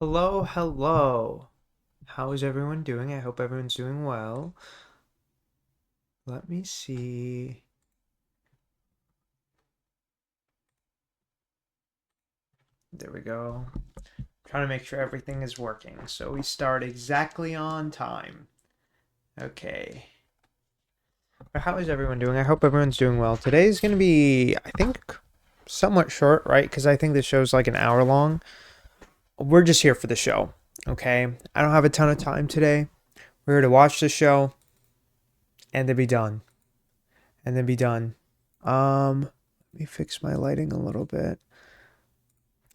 Hello, hello. How is everyone doing? I hope everyone's doing well. Let me see. There we go. Trying to make sure everything is working. So we start exactly on time. Okay. But how is everyone doing? I hope everyone's doing well. Today is going to be, I think, somewhat short, right? Because I think the show's like an hour long. We're just here for the show, okay? I don't have a ton of time today. We're here to watch the show and then be done. And then be done. Let me fix my lighting a little bit.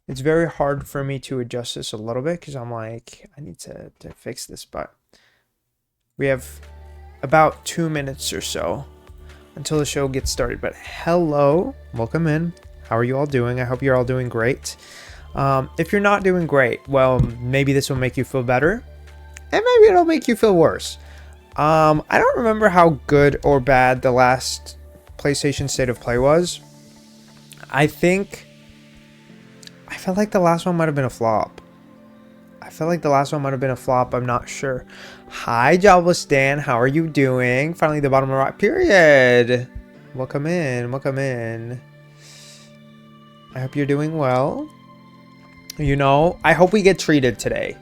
It's very hard for me to adjust this a little bit because I'm like, I need to fix this, but we have about 2 minutes or so until the show gets started. But hello, welcome in. How are you all doing? I hope you're all doing great. If you're not doing great, well, maybe this will make you feel better, and maybe it'll make you feel worse. I don't remember how good or bad the last PlayStation State of Play was. I felt like the last one might have been a flop. I'm not sure. Hi, Jobless Dan. How are you doing? Finally, the bottom of the right period. Welcome in. Welcome in. I hope you're doing well. You know, I hope we get treated today.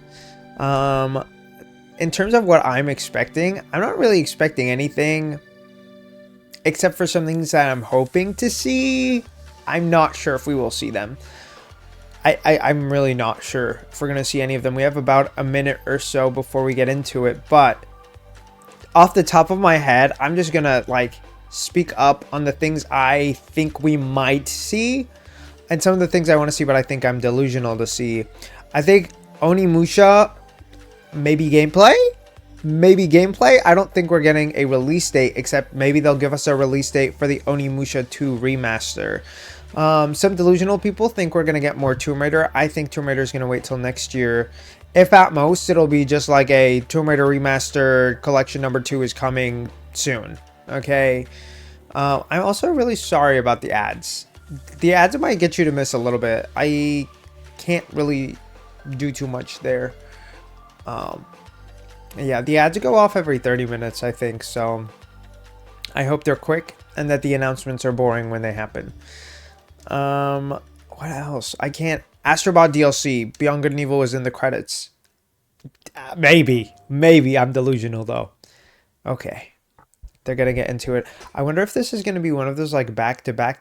In terms of what I'm expecting, I'm not really expecting anything except for some things that I'm hoping to see. I'm not sure if we will see them. I'm really not sure if we're going to see any of them. We have about a minute or so before we get into it. But off the top of my head, I'm just going to like speak up on the things I think we might see. And some of the things I want to see, but I think I'm delusional to see. I think Onimusha, maybe gameplay. I don't think we're getting a release date, except maybe they'll give us a release date for the Onimusha 2 remaster. Some delusional people think we're going to get more Tomb Raider. I think Tomb Raider is going to wait till next year. If at most, it'll be just like a Tomb Raider Remastered Collection number 2 is coming soon. Okay. I'm also really sorry about the ads. The ads might get you to miss a little bit. I can't really do too much there. Yeah, the ads go off every 30 minutes, I think. So I hope they're quick and that the announcements are boring when they happen. What else? I can't. Astrobot DLC Beyond Good and Evil is in the credits. Maybe I'm delusional though. Okay, they're gonna get into it. I wonder if this is gonna be one of those like back to back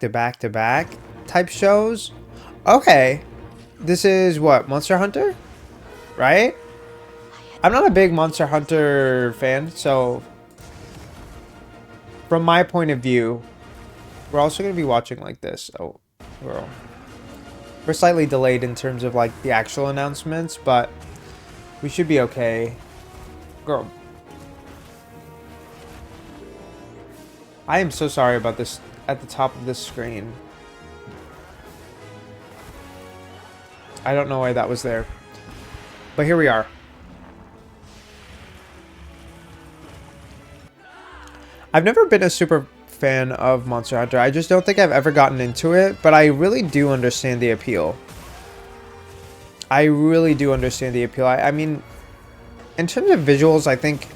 type shows. Okay, this is what, Monster Hunter, right? I'm not a big Monster Hunter fan, so from my point of view, we're also gonna be watching like this. Oh, we're slightly delayed in terms of like the actual announcements, but we should be okay. Girl, I am so sorry about this at the top of this screen. I don't know why that was there, but here we are. I've never been a super fan of Monster Hunter. I just don't think I've ever gotten into it, but I really do understand the appeal. I mean, in terms of visuals, I think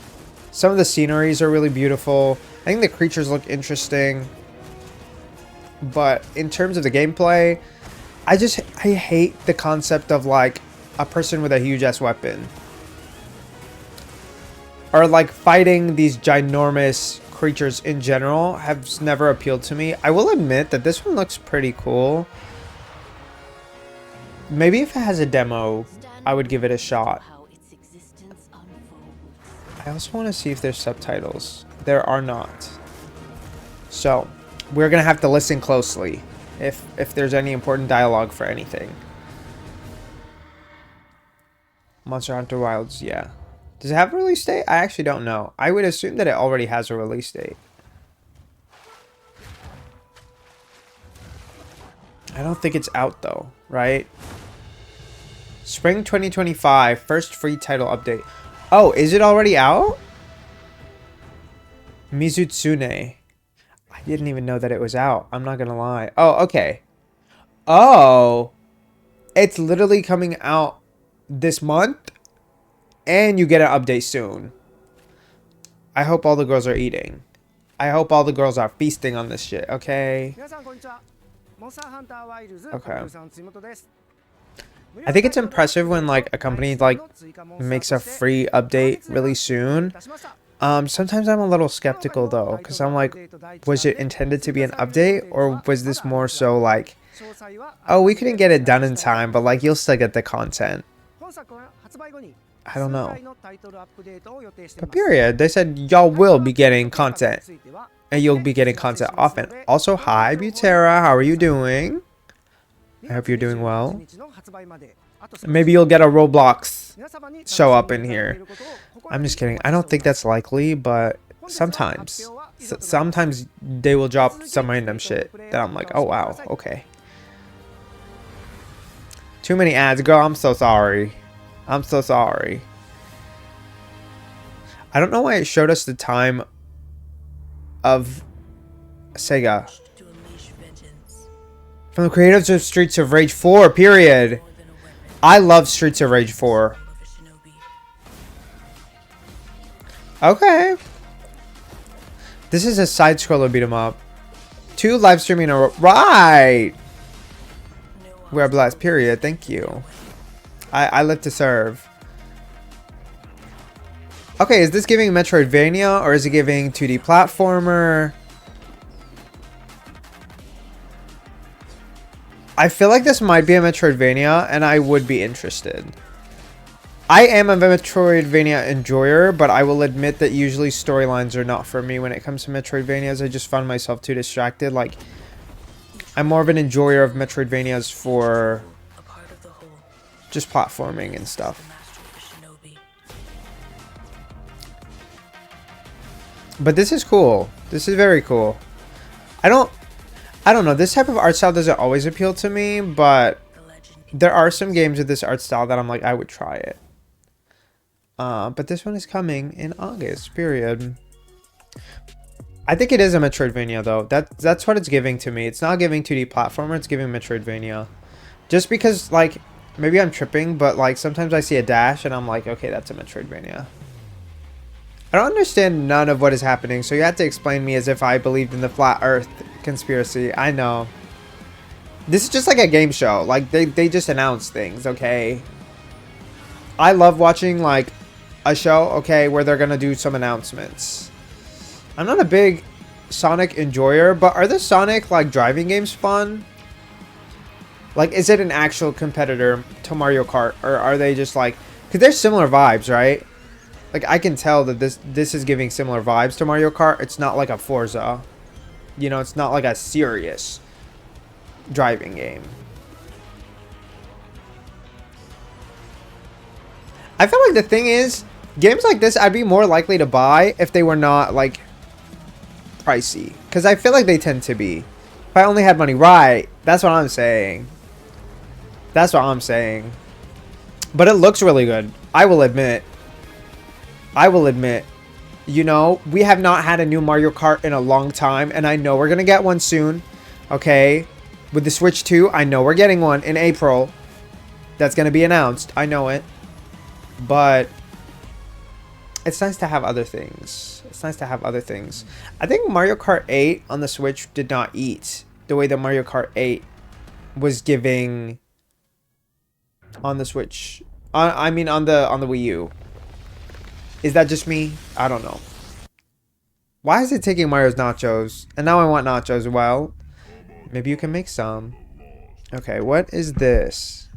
some of the sceneries are really beautiful. I think the creatures look interesting. But in terms of the gameplay, I hate the concept of like a person with a huge ass weapon. Or like fighting these ginormous creatures in general has never appealed to me. I will admit that this one looks pretty cool. Maybe if it has a demo, I would give it a shot. I also want to see if there's subtitles. There are not. So, we're going to have to listen closely if there's any important dialogue for anything. Monster Hunter Wilds, yeah. Does it have a release date? I actually don't know. I would assume that it already has a release date. I don't think it's out though, right? Spring 2025, first free title update. Oh, is it already out? Mizutsune. I didn't even know that it was out. I'm not gonna lie. Oh, okay. Oh, it's literally coming out this month, and you get an update soon. I hope all the girls are eating. I hope all the girls are feasting on this shit, okay? Okay. I think it's impressive when like a company like makes a free update really soon. Sometimes I'm a little skeptical though, because I'm like, was it intended to be an update, or was this more so like, oh, we couldn't get it done in time, but like you'll still get the content. I don't know. But period, they said y'all will be getting content, and you'll be getting content often. Also, hi Butera, how are you doing? I hope you're doing well. Maybe you'll get a Roblox show up in here. I'm just kidding. I don't think that's likely, but sometimes. Sometimes they will drop some random shit that I'm like, oh wow, okay. Too many ads, girl. I'm so sorry. I'm so sorry. I don't know why it showed us the time of Sega. From the creators of Streets of Rage 4, period. I love Streets of Rage 4. Okay. This is a side-scroller beat 'em up. 2 live streaming in a row. Right! We're blessed, period. Thank you. I live to serve. Okay, is this giving Metroidvania, or is it giving 2D platformer? I feel like this might be a Metroidvania, and I would be interested. I am a Metroidvania enjoyer, but I will admit that usually storylines are not for me when it comes to Metroidvanias. I just find myself too distracted. Like, I'm more of an enjoyer of Metroidvanias for just platforming and stuff. But this is cool. This is very cool. I don't know. This type of art style doesn't always appeal to me, but there are some games with this art style that I'm like, I would try it. But this one is coming in August, period. I think it is a Metroidvania, though. That's what it's giving to me. It's not giving 2D platformer. It's giving Metroidvania. Just because, like, maybe I'm tripping, but, like, sometimes I see a dash, and I'm like, okay, that's a Metroidvania. I don't understand none of what is happening, so you have to explain me as if I believed in the flat earth conspiracy. I know. This is just like a game show. Like, they just announce things, okay? I love watching, like, a show, okay, where they're gonna do some announcements. I'm not a big Sonic enjoyer, but are the Sonic, like, driving games fun? Like, is it an actual competitor to Mario Kart, or are they just, like... Because there's similar vibes, right? Like, I can tell that this is giving similar vibes to Mario Kart. It's not like a Forza. You know, it's not like a serious driving game. I feel like the thing is, games like this, I'd be more likely to buy if they were not, like, pricey. Because I feel like they tend to be. If I only had money, right. That's what I'm saying. That's what I'm saying. But it looks really good. I will admit. I will admit. You know, we have not had a new Mario Kart in a long time. And I know we're going to get one soon. Okay. With the Switch 2, I know we're getting one in April. That's going to be announced. I know it. But it's nice to have other things. It's nice to have other things. I think Mario Kart 8 on the Switch did not eat the way that Mario Kart 8 was giving on the Switch. I mean on the Wii U. Is that just me? I don't know. Why is it taking Mario's nachos? And now I want nachos. Well, maybe you can make some. Okay, what is this?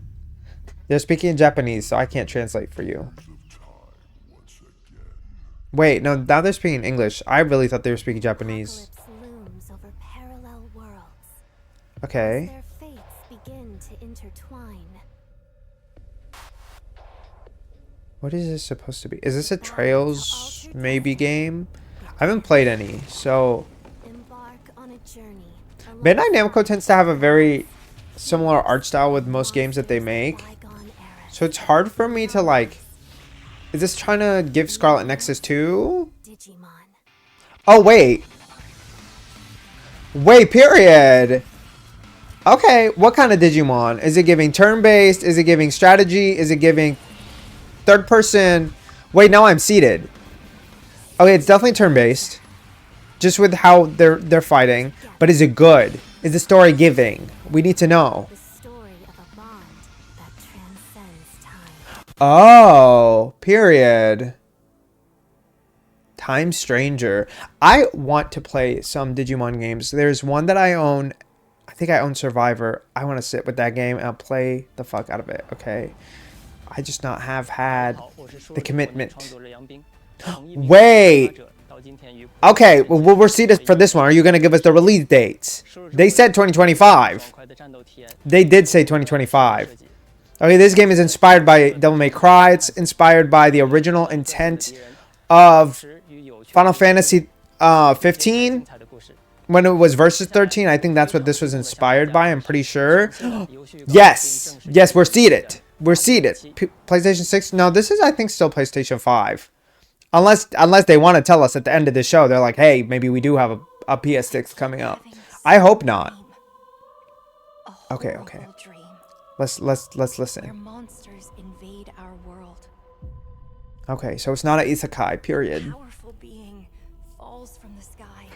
They're speaking in Japanese, so I can't translate for you. Wait, no, now they're speaking English. I really thought they were speaking Japanese. Okay. What is this supposed to be? Is this a Trails maybe game? I haven't played any, so... Bandai Namco tends to have a very similar art style with most games that they make. So it's hard for me to, like... Is this trying to give Scarlet Nexus 2? Oh, wait. Wait, period. Okay, what kind of Digimon? Is it giving turn-based? Is it giving strategy? Is it giving third person? Wait, now I'm seated. Okay, it's definitely turn-based. Just with how they're fighting. But is it good? Is the story giving? We need to know. The story of a bond that transcends time. Oh, period. Time Stranger. I want to play some Digimon games. There's one that I own. I think I own Survivor. I want to sit with that game and I'll play the fuck out of it, okay? I just not have had the commitment. Wait. Okay, well, we'll see this for this one. Are you going to give us the release dates? They said 2025. They did say 2025. Okay, this game is inspired by Devil May Cry. It's inspired by the original intent of Final Fantasy 15 when it was Versus 13. I think that's what this was inspired by. I'm pretty sure. Yes. Yes, we're seated. We're seated. PlayStation 6. No, this is, I think, still PlayStation 5. Unless they want to tell us at the end of the show. They're like, hey, maybe we do have a PS6 coming up. I hope not. Okay, okay. Let's listen. Where monsters invade our world. Okay, so it's not an isekai, period. Powerful being falls from the sky.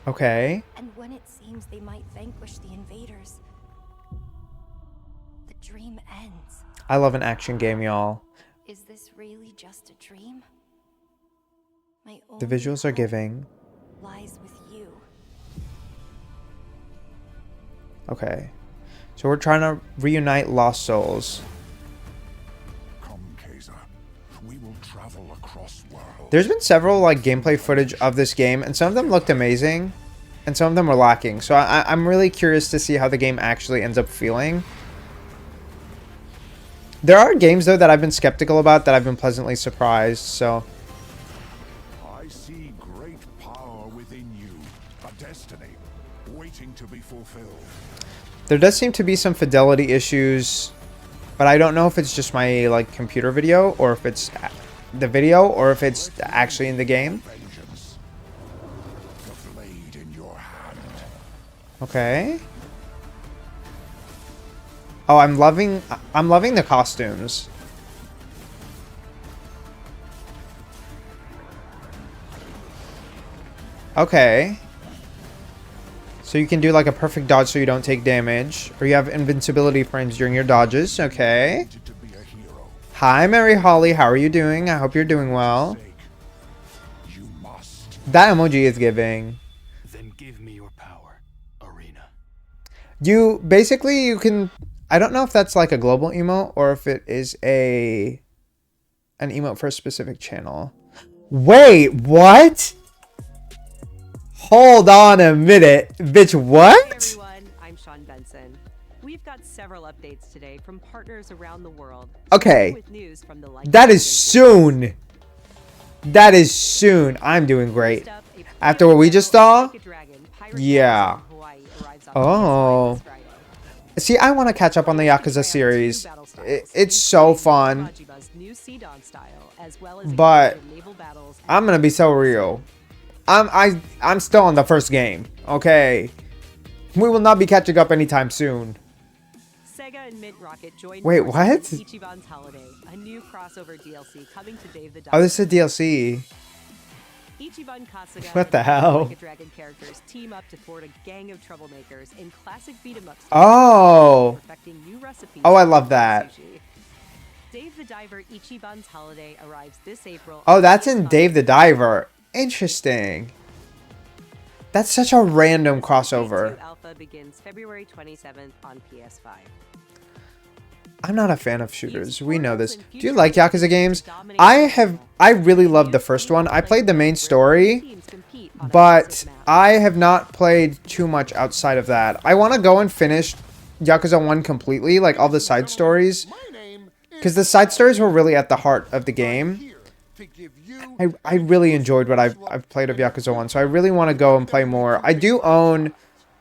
Okay. And when it seems they might vanquish the invaders, the dream ends. I love an action game, y'all. Is this really just a dream? My The only visuals are hope giving. lies with you. Okay. So we're trying to reunite lost souls. Come, Kaiser. We will travel across worlds. There's been several like gameplay footage of this game, and some of them looked amazing, and some of them were lacking. So I'm really curious to see how the game actually ends up feeling. There are games though that I've been skeptical about that I've been pleasantly surprised. So I see great power within you, a destiny waiting to be fulfilled. there does seem to be some fidelity issues, but I don't know if it's just my like computer video or if it's the video or if it's actually in the game. Vengeance. The blade in your hand. Okay. Oh, I'm loving the costumes. Okay. So you can do like a perfect dodge so you don't take damage, or you have invincibility frames during your dodges. Okay. To be a hero. Hi, Mary Holly. How are you doing? I hope you're doing well. You must. That emoji is giving. Then give me your power, Arena. You basically you can. I don't know if that's like a global emote or if it is an emote for a specific channel. Wait, what? Hold on a minute, bitch. Hey What? everyone, I'm Sean Benson. We've got several updates today from partners around the world. Okay, With news from the that is soon. That is soon. I'm doing great. After what we just saw? Yeah. Oh. See, I want to catch up on the Yakuza series. It's so fun, but I'm gonna be so real. I'm still on the first game. Okay, we will not be catching up anytime soon. Sega and Mint Rocket joined Wait, forces what? with Ichiban's Holiday, a new crossover DLC coming to Dave the Diver. Oh, this is a DLC. Ichiban Kasuga What the and hell? Like a Dragon characters team up to thwart a gang of troublemakers in classic beat-em-up style, Oh. perfecting new recipes Oh, I for love that. sushi. Dave the Diver Ichiban's Holiday arrives this April. Oh, that's in Dave the Diver. Interesting. That's such a random crossover. Phase 2 Alpha begins February 27th on PS5. I'm not a fan of shooters. We know this. Do you like Yakuza games? I really loved the first one. I played the main story, but I have not played too much outside of that. I want to go and finish Yakuza 1 completely, like all the side stories, because the side stories were really at the heart of the game. I really enjoyed what I've played of Yakuza 1, so I really want to go and play more. I do own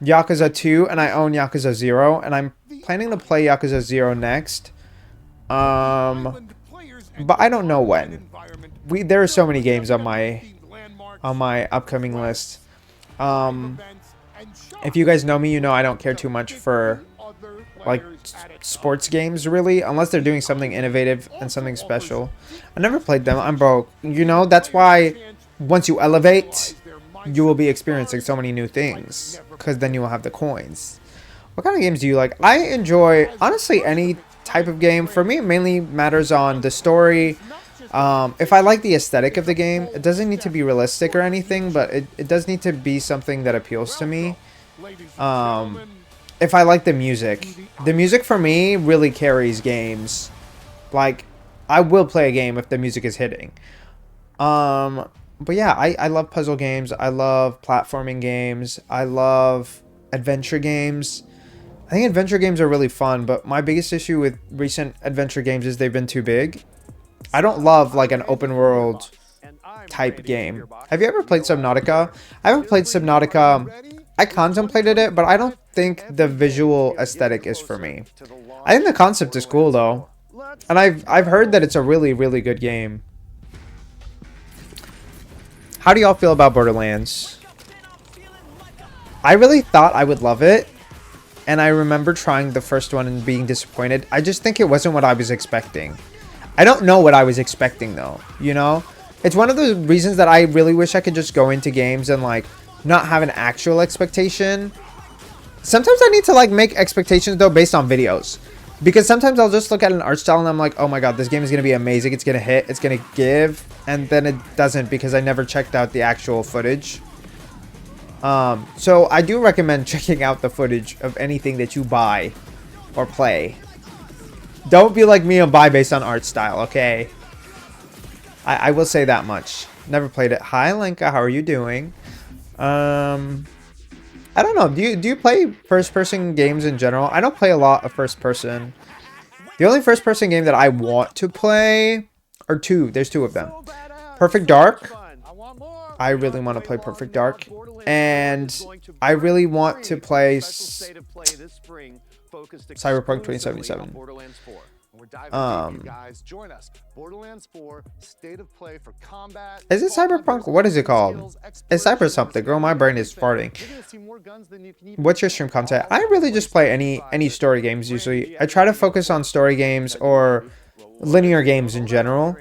Yakuza 2 and I own Yakuza 0, and I'm planning to play Yakuza 0 next. But I don't know when. There are so many games on my upcoming list. If you guys know me, you know I don't care too much for like sports games really, unless they're doing something innovative and something special. I never played them. I'm broke. You know, that's why once you elevate, you will be experiencing so many new things because then you will have the coins. What kind of games do you like? I enjoy, honestly, any type of game. For me, it mainly matters on the story. If I like the aesthetic of the game, it doesn't need to be realistic or anything, but it does need to be something that appeals to me. If I like the music for me really carries games. Like, I will play a game if the music is hitting. But yeah, I love puzzle games. I love platforming games. I love adventure games. I think adventure games are really fun, but my biggest issue with recent adventure games is they've been too big. I don't love like an open world type game. Have you ever played Subnautica? I haven't played Subnautica. I contemplated it, but I don't think the visual aesthetic is for me. I think the concept is cool though. And I've heard that it's a really, really good game. How do y'all feel about Borderlands? I really thought I would love it. And I remember trying the first one and being disappointed. I just think it wasn't what I was expecting. I don't know what I was expecting though, you know? It's one of the reasons that I really wish I could just go into games and like not have an actual expectation. Sometimes I need to like make expectations though based on videos. Because sometimes I'll just look at an art style and I'm like, oh my god, this game is going to be amazing. It's going to hit. It's going to give. And then it doesn't because I never checked out the actual footage. So I do recommend checking out the footage of anything that you buy or play. Don't be like me and buy based on art style, okay? I will say that much. Never played it. Hi, Lenka. How are you doing? I don't know. Do you play first-person games in general? I don't play a lot of first-person. The only first-person game that I want to play are two. There's two of them. Perfect Dark. I really want to play Perfect Dark. And I really want to play Cyberpunk 2077. We're diving deep, guys. Join us. Borderlands 4, State of Play for combat. Is it Cyberpunk? What is it called? It's Cyber something. Girl, my brain is farting. What's your stream content? I really just play any story games usually. I try to focus on story games or linear games in general.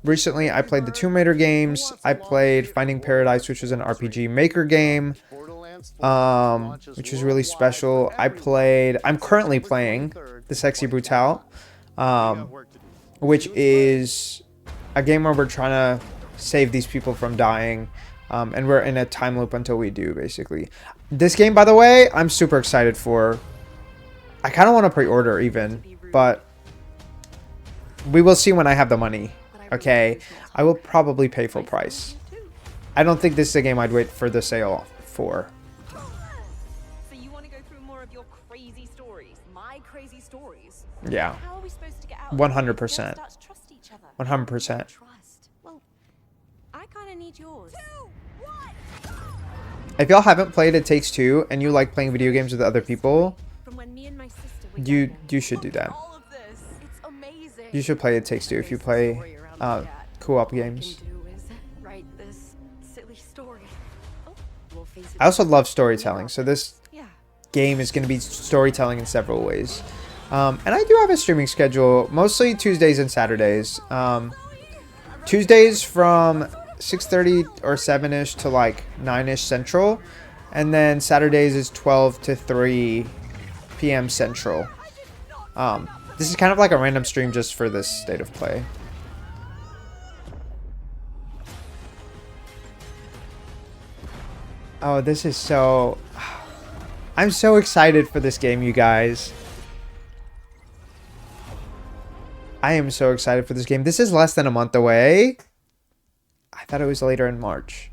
Recently I played the Tomb Raider games. I played Finding Paradise, which was an RPG Maker game. Which was really special. I'm currently playing The Sexy Brutale, which is a game where we're trying to save these people from dying, and we're in a time loop until we do, basically. This game, by the way, I'm super excited for. I kind of want to pre-order even, but we will see when I have the money, okay? I will probably pay full price. I don't think this is a game I'd wait for the sale for. 100%. Yeah. 100%. 100%. Well, I kind of need yours. If y'all haven't played It Takes Two and you like playing video games with other people, From when me and my sister were you should do that. You should play It Takes Two if you play co-op games. I also love storytelling, so this game is going to be storytelling in several ways. And I do have a streaming schedule, mostly Tuesdays and Saturdays. Tuesdays from 6:30 or 7ish to like 9ish Central. And then Saturdays is 12 to 3 p.m. Central. This is kind of like a random stream just for this State of Play. Oh, this is so... I'm so excited for this game, you guys. I am so excited for this game. This is less than a month away. I thought it was later in March.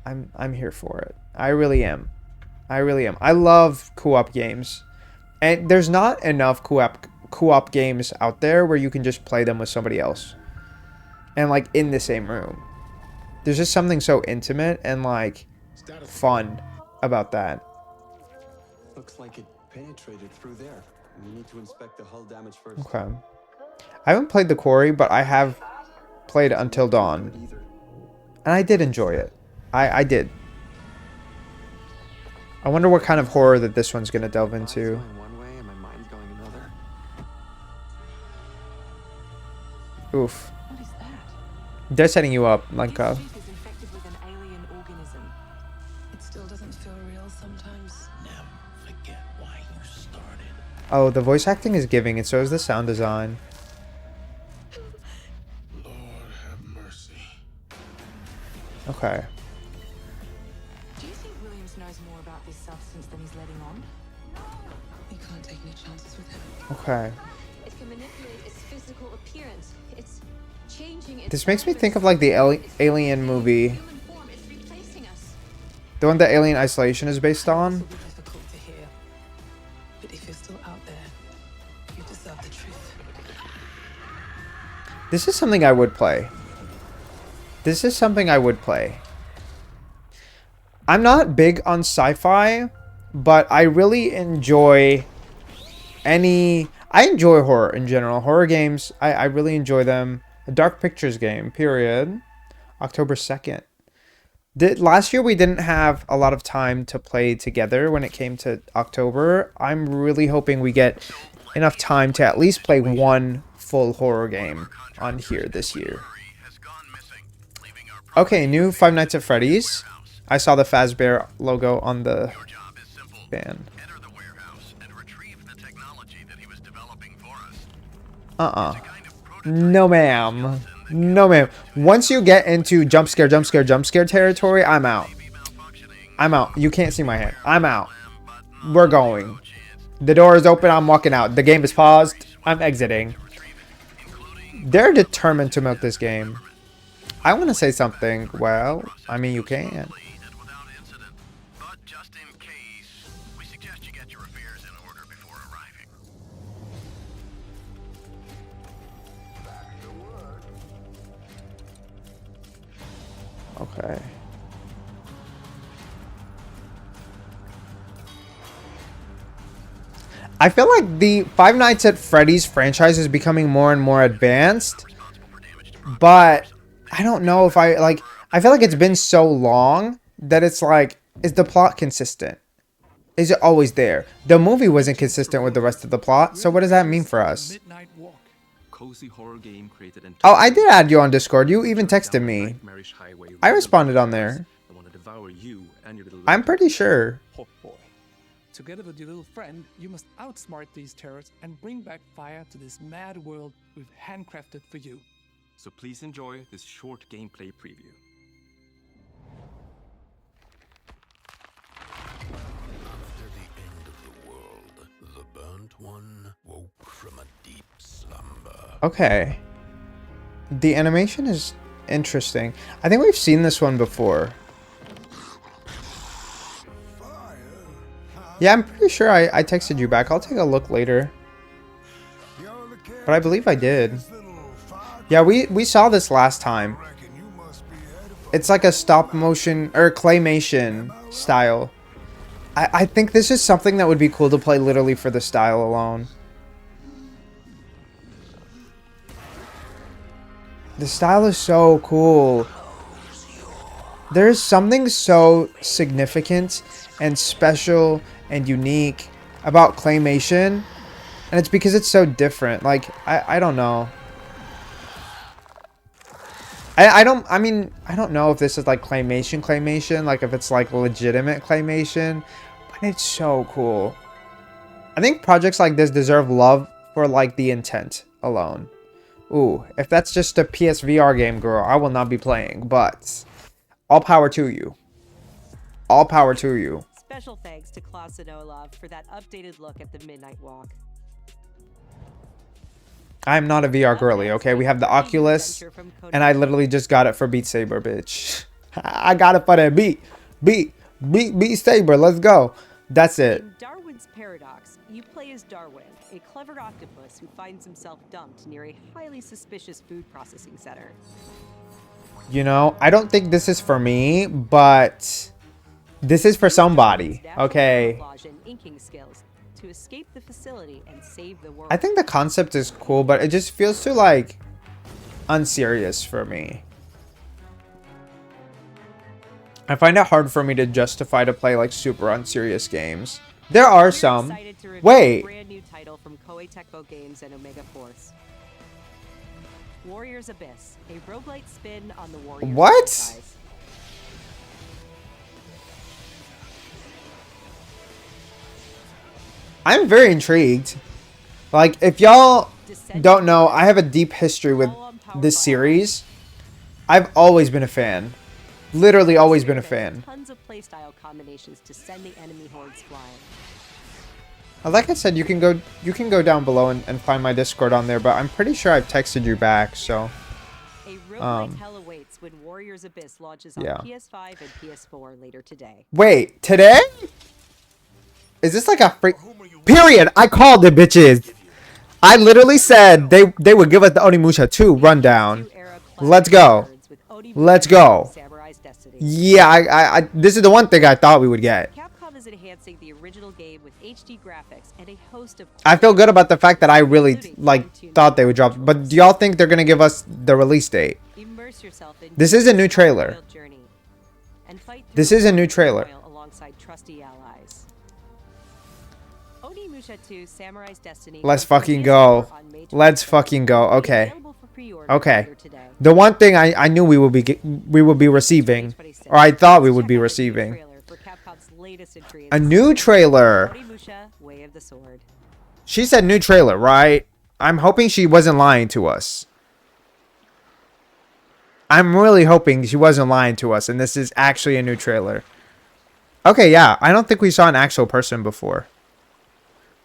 I'm here for it. I really am. I really am. I love co-op games. And there's not enough co-op games out there where you can just play them with somebody else. And like in the same room. There's just something so intimate and like fun about that. Looks like it penetrated through there. We need to inspect the hull damage first. Okay. I haven't played The Quarry, but I have played Until Dawn. And I did enjoy it. I did. I wonder what kind of horror that this one's gonna delve Body's into. going one way and my mind's going another. Oof. What is that? They're setting you up, like This ship is infected with an alien organism. It still doesn't feel real sometimes. Never forget why you started. oh, the voice acting is giving, and so is the sound design. Lord have mercy. Okay. Do you think Williams knows more about this substance than he's letting on? We can't take any chances with him. Okay. It can manipulate its physical appearance. It's changing its This makes me vibrance. think of like the It's Alien movie, human form. It's replacing us. the one that Alien Isolation is based This on. will be difficult to hear. But if you're still out there, you deserve the truth. This is something I would play. This is something I would play. I'm not big on sci-fi, but I really enjoy I enjoy horror in general. Horror games, I really enjoy them. A Dark Pictures game, period. October 2nd. Last year we didn't have a lot of time to play together when it came to October. I'm really hoping we get enough time to at least play one full horror game on here this year. Okay, new Five Nights at Freddy's. I saw the Fazbear logo on the band. No, ma'am. No, ma'am. Once you get into jump scare territory, I'm out. I'm out. You can't see my hand. I'm out. We're going. The door is open. I'm walking out. The game is paused. I'm exiting. They're determined to milk this game. I want to say something. Well, I mean, you can. Okay. I feel like the Five Nights at Freddy's franchise is becoming more and more advanced, but I don't know if I feel like it's been so long that it's like, is the plot consistent? Is it always there? The movie wasn't consistent with the rest of the plot, so what does that mean for us? Midnight Walk. Cozy horror game created Oh, I did add you on Discord. You even texted me. I responded on there. I'm pretty sure. Oh boy. Together with your little friend, you must outsmart these terrors and bring back fire to this mad world we've handcrafted for you. So please enjoy this short gameplay preview. After the end of the world, the burnt one woke from a deep slumber. Okay. The animation is interesting. I think we've seen this one before. Yeah, I'm pretty sure I texted you back. I'll take a look later. But I believe I did. Yeah, we saw this last time. It's like a stop motion or claymation style. I think this is something that would be cool to play literally for the style alone. The style is so cool. There's something so significant and special and unique about claymation, and it's because it's so different. Like, I don't know. I don't know if this is like claymation, like if it's like legitimate claymation, but it's so cool. I think projects like this deserve love for like the intent alone. Ooh, if that's just a PSVR game, girl, I will not be playing, but all power to you. All power to you. Special thanks to Klaus and Olaf for that updated look at the Midnight Walk. I'm not a VR girly, okay? We have the Oculus, and I literally just got it for Beat Saber, bitch. I got it for that Beat Saber. Let's go. That's it. In Darwin's Paradox, you play as Darwin, a clever octopus who finds himself dumped near a highly suspicious food processing center. You know, I don't think this is for me, but this is for somebody, okay? Inking skills to escape the facility and save the world. I think the concept is cool, but it just feels too, like, unserious for me. I find it hard for me to justify to play like super unserious games. There are some. Excited to review Wait. a brand new title from Koei Tecmo Games and Omega Force. Warriors Abyss, a roguelite spin on the Warriors What? franchise. I'm very intrigued. Like, if y'all don't know, I have a deep history with this series. I've always been a fan. Literally always been a fan. Tons of playstyle combinations to send the enemy hordes flying. Like I said, you can go down below and find my Discord on there, but I'm pretty sure I've texted you back, so A roguelite hell awaits when Warriors Abyss launches on yeah. PS5 and PS4 later today. Wait, today? Is this like a freak? Period. I called it, bitches. I literally said they would give us the Onimusha 2 rundown. Let's go. Let's go. Yeah, I this is the one thing I thought we would get. Capcom is enhancing the original game with HD graphics and a host of I feel good about the fact that I really thought they would drop. But do y'all think they're gonna give us the release date? Immerse yourself in This is a new trailer. This is a new trailer. Alongside trusty allies. Onimusha 2 Samurai's Destiny. Let's fucking go. Let's fucking go. Okay. Okay. The one thing I knew we would be receiving, or I thought we would be receiving, a new trailer. She said new trailer, right? I'm hoping she wasn't lying to us. I'm really hoping she wasn't lying to us, and this is actually a new trailer. Okay, yeah. I don't think we saw an actual person before.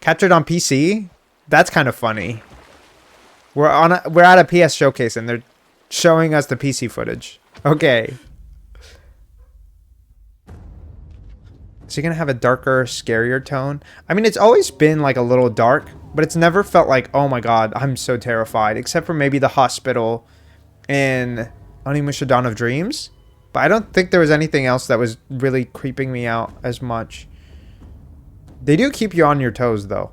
Captured on PC? That's kind of funny. We're at a PS showcase and they're showing us the PC footage. Okay. Is he gonna have a darker, scarier tone? I mean, it's always been like a little dark, but it's never felt like, oh my god, I'm so terrified. Except for maybe the hospital in Onimusha Dawn of Dreams. But I don't think there was anything else that was really creeping me out as much. They do keep you on your toes though.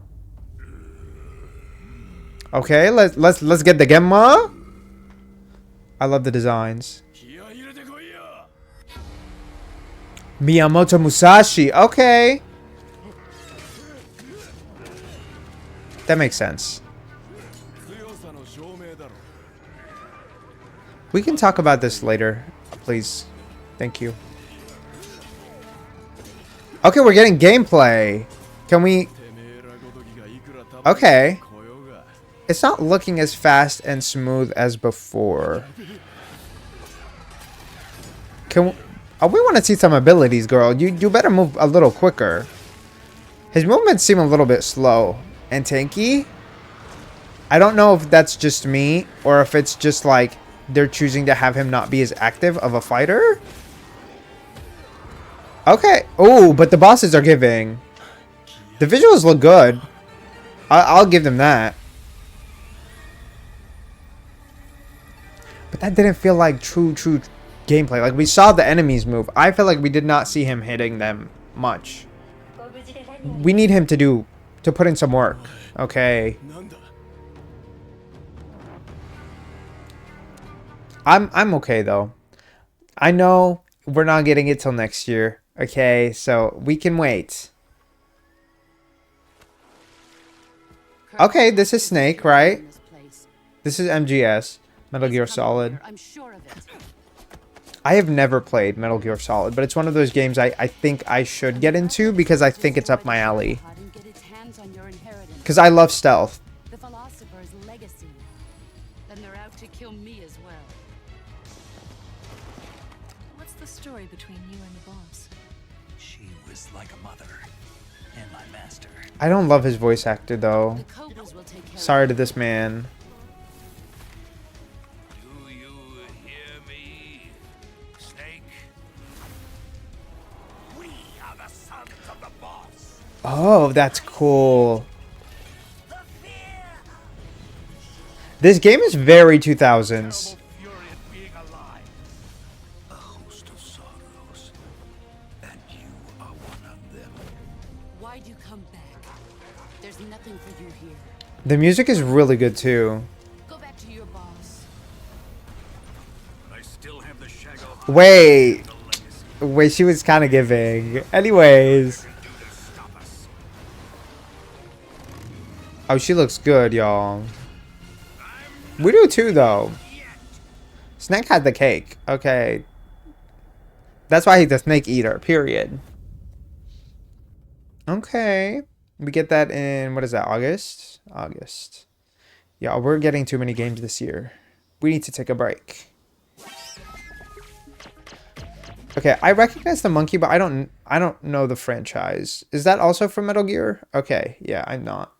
Okay, let's get the Gemma. I love the designs. Miyamoto Musashi. Okay. That makes sense. We can talk about this later, please. Thank you. Okay, we're getting gameplay. Can we... Okay. It's not looking as fast and smooth as before. Can we... Oh, we want to see some abilities, girl. You better move a little quicker. His movements seem a little bit slow and tanky. I don't know if that's just me or if it's just like they're choosing to have him not be as active of a fighter. Okay. Oh, but the bosses are giving. The visuals look good. I'll give them that. But that didn't feel like true gameplay. Like, we saw the enemies move. I feel like we did not see him hitting them much. We need him to put in some work. Okay. I'm okay though. I know we're not getting it till next year. Okay, so we can wait. Okay, this is Snake, right? This is MGS. Metal Gear Solid. I have never played Metal Gear Solid, but it's one of those games I think I should get into because I think it's up my alley. Because I love stealth. The philosopher's legacy. Then they're out to kill me as well. What's the story between you and the boss? She was like a mother and my master. I don't love his voice actor though. Sorry to this man. Do you hear me, Snake? We are the sons of the boss. Oh, that's cool. This game is very 2000s. A host of sorrows, and you are one of them. Why'd you come back? There's nothing for you here. The music is really good too. Go back to your boss. I still have the Shadow. Wait. Wait, she was kind of giving. Anyways. Oh, she looks good, y'all. We do too, though. Snake had the cake. Okay. That's why he's a snake eater, period. Okay. We get that in, what is that, August? August. Yeah, we're getting too many games this year. We need to take a break. Okay, I recognize the monkey, but I don't know the franchise. Is that also from Metal Gear? Okay, yeah, I'm not.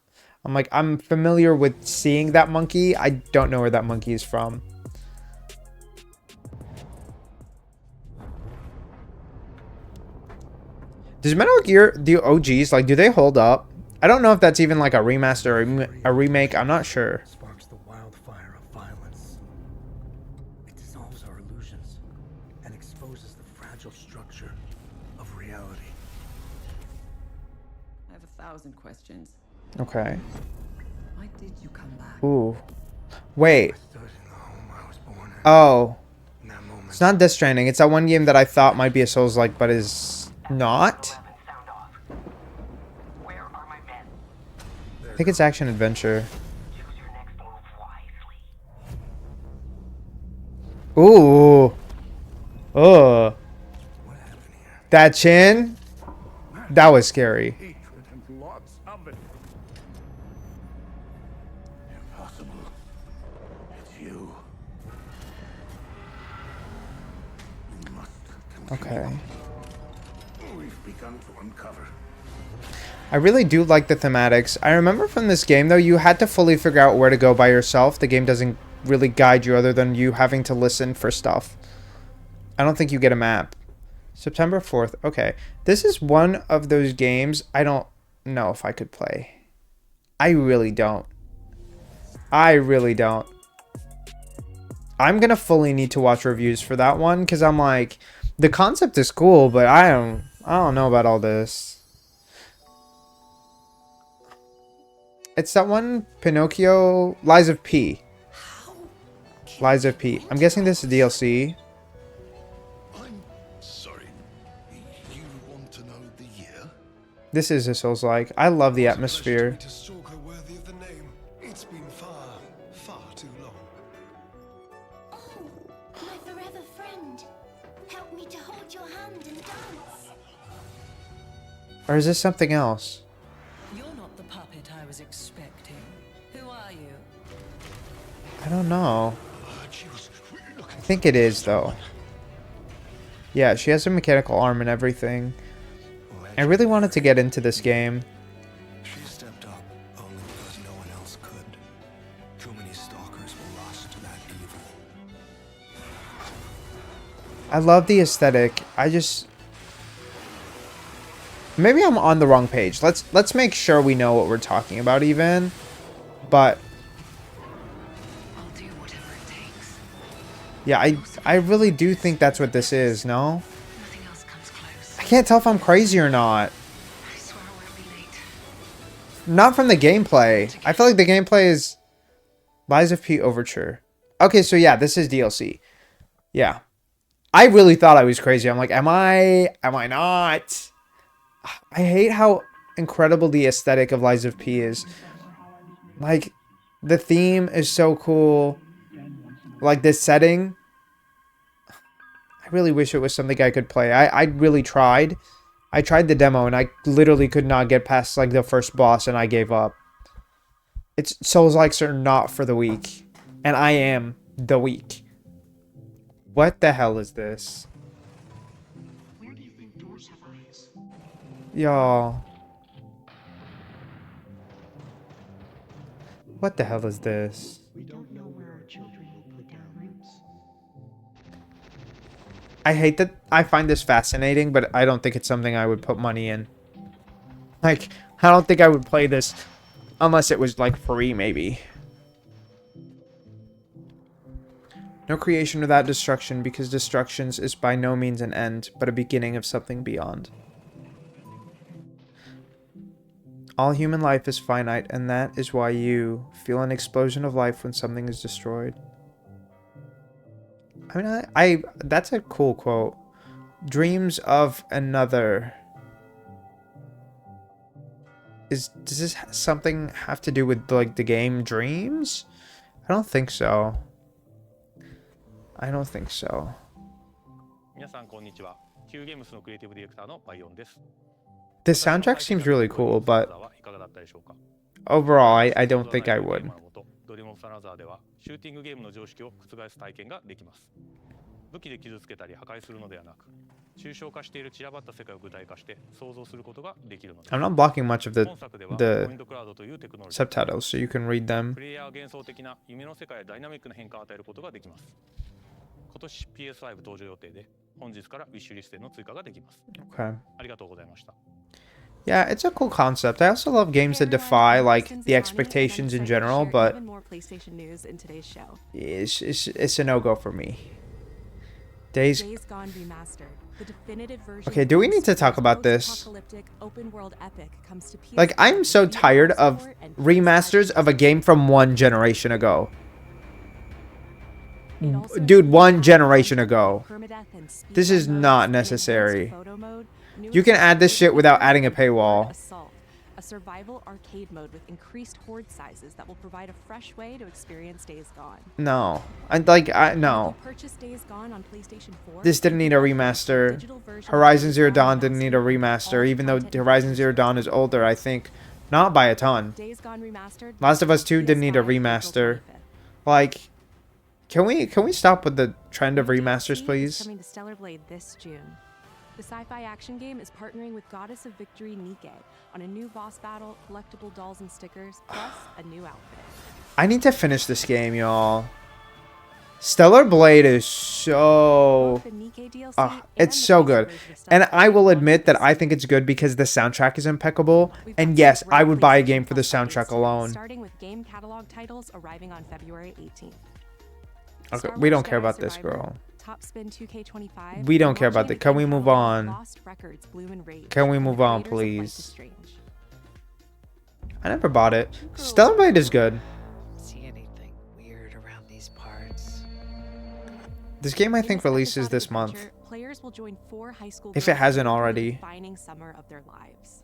I'm like, I'm familiar with seeing that monkey. I don't know where that monkey is from. Does Metal Gear, the OGs, like, do they hold up? I don't know if that's even like a remaster or a remake. I'm not sure. Sparks the wildfire of violence. It dissolves our illusions and exposes the fragile structure of reality. I have 1,000 questions. Okay. Why did you come back? Ooh. Wait. I stood in the home I was born in. Oh. In that moment, It's not Death Stranding. It's that one game that I thought might be a Souls-like, but is not. I think it's action adventure. Ooh. Oh. That chin? That was scary. Hatred and lots of it. Impossible. It's you. We must continue. Okay. We've begun to uncover. I really do like the thematics. I remember from this game, though, you had to fully figure out where to go by yourself. The game doesn't really guide you other than you having to listen for stuff. I don't think you get a map. September 4th. Okay. This is one of those games I don't know if I could play. I really don't. I really don't. I'm going to fully need to watch reviews for that one because I'm like, the concept is cool, but I don't know about all this. It's that one Pinocchio, Lies of P. Lies of P. I'm guessing this is DLC. I'm sorry. You want to know the year? This is a Souls-like. I love the atmosphere. To stalk her worthy of the name. It's been far too long. Oh, my forever friend. Help me to hold your hand and dance. Or is this something else? You're not the puppet I was expecting. Who are you? I don't know. I think it is, though. Yeah, she has a mechanical arm and everything. I really wanted to get into this game. she stepped up only because no one else could. Too many stalkers were lost to that evil. I love the aesthetic. I just... Maybe I'm on the wrong page. Let's make sure we know what we're talking about even. But... I'll do whatever it takes. Yeah, I really do think that's what this is, no? Nothing else comes close. I can't tell if I'm crazy or not. I swear I won't be late. Not from the gameplay. I feel like the gameplay is Lies of P Overture. Okay, so yeah, this is DLC. Yeah. I really thought I was crazy. I'm like, am I not? I hate how incredible the aesthetic of Lies of P is. Like, the theme is so cool. Like, this setting. I really wish it was something I could play. I really tried. I tried the demo and I literally could not get past like the first boss and I gave up. It's Souls-likes are not for the weak. And I am the weak. What the hell is this? Y'all. What the hell is this? I hate that I find this fascinating, but I don't think it's something I would put money in. Like, I don't think I would play this unless it was, like, free, maybe. No creation without destruction, because destruction is by no means an end, but a beginning of something beyond. All human life is finite, and that is why you feel an explosion of life when something is destroyed. I mean, that's a cool quote. Dreams of Another. Does this something have to do with like the game Dreams? I don't think so. I don't think so. 皆さんこんにちは。Qゲームスのクリエイティブディレクターのバイオンです。 The soundtrack seems really cool, but overall, I don't think I would. ドリームオブサナザーではシューティングゲームの常識を覆す体験ができます。武器で傷つけたり破壊するのではなく、抽象化している散らばった世界を具体化して想像することができるのです。I'm not blocking much of the subtitles, so you can read them. プレイヤー幻想的な夢の世界やダイナミックな変化を与えることができます。今年 PS5 登場予定で、本日からウィッシュリストへの追加ができます。Okay. ありがとうございました。Yeah, it's a cool concept. I also love games that defy like the expectations in general, but it's a no-go for me. Days Gone Remastered, the definitive version. Okay, do we need to talk about this? Like, I'm so tired of remasters of a game from one generation ago. Dude, one generation ago. This is not necessary. You can add this shit without adding a paywall. A survival arcade mode with increased horde sizes that will provide a fresh way to experience Days Gone. No. No. Purchase Days Gone on PlayStation 4. This didn't need a remaster. Horizon Zero Dawn didn't need a remaster, even though Horizon Zero Dawn is older, I think. Not by a ton. Days Gone Remastered. Last of Us 2 didn't need a remaster. Like, can we stop with the trend of remasters, please? Coming to Stellar Blade this June. The sci-fi action game is partnering with Goddess of Victory Nike on a new boss battle, collectible dolls and stickers, plus a new outfit. I need to finish this game, y'all. Stellar Blade is so... it's so good. And I will admit that I think it's good because the soundtrack is impeccable. And yes, I would buy a game for the soundtrack alone. Starting with game catalog titles arriving on February 18th. Okay, we don't care about this, girl. Top Spin 2K25. We don't care about that. Can we move on? Can we move on, please? I never bought it. Stellar Blade is good. See anything weird around these parts? This game I think releases this month. Players will join 4 high school if it hasn't already. Defining summer of their lives.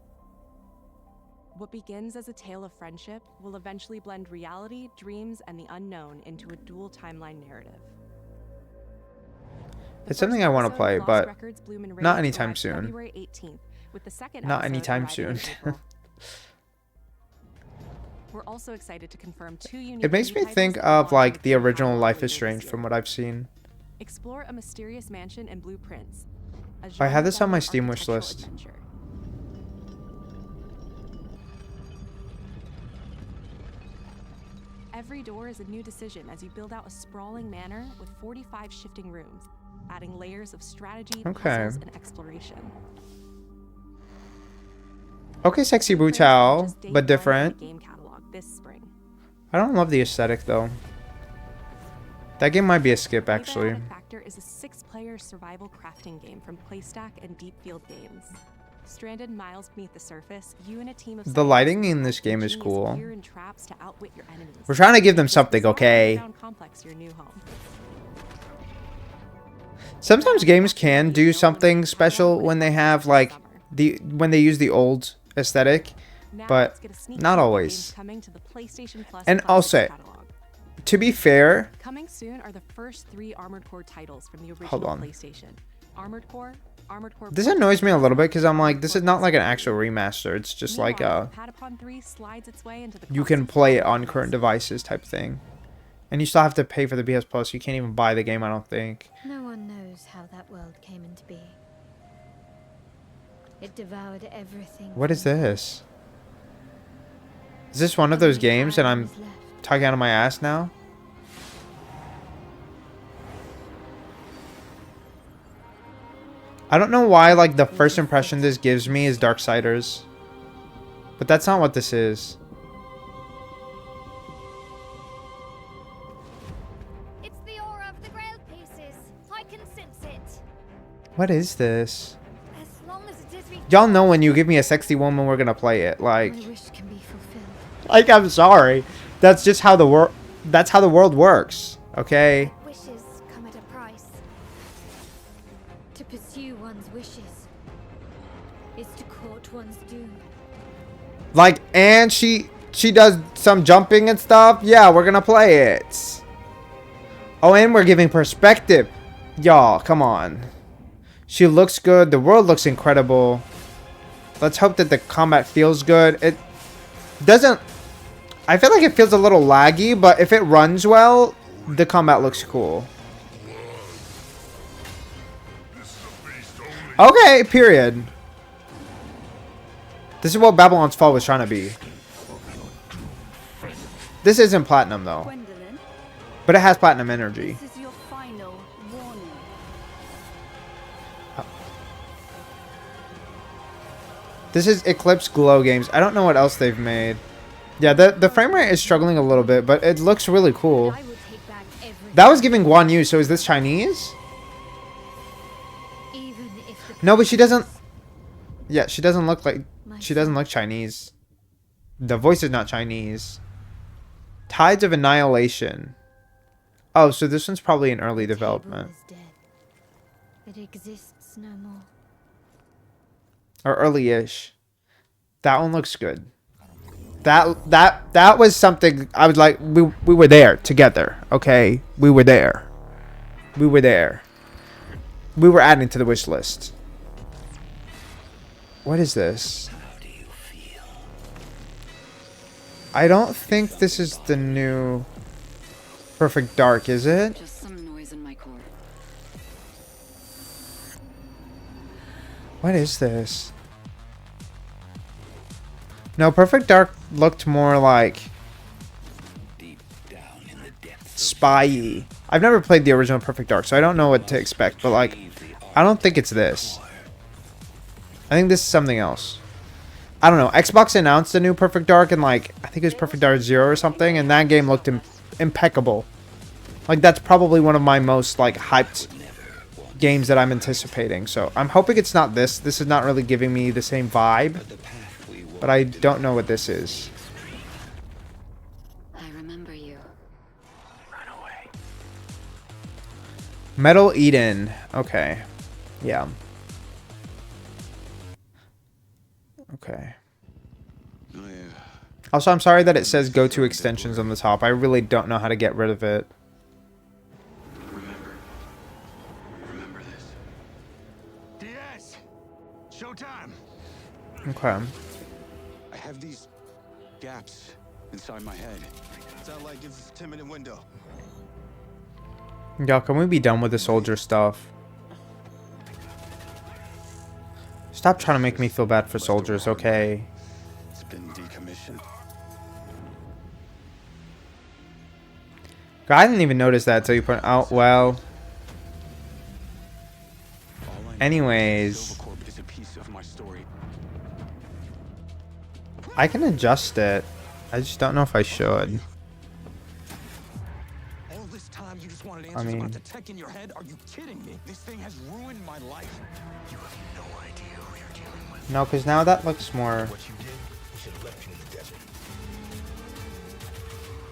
What begins as a tale of friendship will eventually blend reality, dreams, and the unknown into a dual timeline narrative. It's something I want to play, but not anytime soon. Not anytime soon. We're also excited to confirm 2 unique. It makes me think of like the original Life is Strange from what I've seen. Explore a mysterious mansion and blueprints. I had this on my Steam wish list. Every door is a new decision as you build out a sprawling manor with 45 shifting rooms, adding layers of strategy, puzzles, and exploration. Okay, sexy brutal, but different. Game catalog this spring. I don't love the aesthetic though. That game might be a skip actually. Abiotic Factor is a 6-player survival crafting game from Playstack and Deep Field Games. Stranded miles beneath the surface, you and a team of the lighting in this game is cool. We're trying to give them something, okay? Sometimes games can do something special when they have like when they use the old aesthetic, but not always. And also, to be fair, coming soon are the first 3 Armored Core titles from the original PlayStation. Armored Core. This annoys me a little bit because I'm like, this is not like an actual remaster. It's just like you can play it on current devices type thing. And you still have to pay for the PS Plus. You can't even buy the game, I don't think. No one knows how that world came into being. It devoured everything. What is this? Is this one of those games that I'm talking out of my ass now? I don't know why, like, the first impression this gives me is Darksiders. But that's not what this is. It's the aura of the Grail pieces. I can sense it. What is this? As long as it is Y'all know when you give me a sexy woman, we're gonna play it. Like, my wish can be fulfilled. like, I'm sorry. That's just how the world. That's how the world works. Okay. Wishes come at a price. To pursue one is to court one's doom. Like, and she does some jumping and stuff. Yeah, we're gonna play it. Oh, and we're giving perspective. Y'all, come on. She looks good. The world looks incredible. Let's hope that the combat feels good. It doesn't... I feel like it feels a little laggy, but if it runs well, the combat looks cool. Okay, period. This is what Babylon's Fall was trying to be. This isn't platinum, though. Gwendolyn, But it has platinum energy. this is your final warning. This is Eclipse Glow Games. I don't know what else they've made. Yeah, the frame rate is struggling a little bit, but it looks really cool. I will take back everything. That was giving Guan Yu, so is this Chinese? Even if the No, but she doesn't... Yeah, she doesn't look like... She doesn't look Chinese. The voice is not Chinese. Tides of Annihilation. Oh, so this one's probably in early development. is dead. It exists no more. Or early-ish. That one looks good. That was something I was like, we were there together, okay? We were there. We were there. We were adding to the wish list. What is this? I don't think this is the new Perfect Dark, is it? Just some noise in my core. What is this? No, Perfect Dark looked more like spy-y. I've never played the original Perfect Dark, so I don't know what to expect, but like, I don't think it's this. I think this is something else. I don't know. Xbox announced a new Perfect Dark and like, I think it was Perfect Dark 0 or something, and that game looked impeccable. Like, that's probably one of my most like hyped games that I'm anticipating. So I'm hoping it's not this. This is not really giving me the same vibe. But I don't know what this is. I remember you. Run away. Metal Eden. Okay. Yeah. Okay. Also, I'm sorry that it says go to extensions on the top. I really don't know how to get rid of it. Remember this. DS! Showtime! Okay. I have these gaps inside my head. Sound like it's a 10-minute window. Y'all, can we be done with the soldier stuff? Stop trying to make me feel bad for soldiers, okay? It's been decommissioned. I didn't even notice that until you put out. Well. Anyways. I can adjust it. I just don't know if I should. All this time you just wanted I answers mean, about the tech in your head? Are you kidding me? This thing has ruined my life. You have no idea who you're dealing with. no, because now that looks more. What you did, you should have left you in the desert.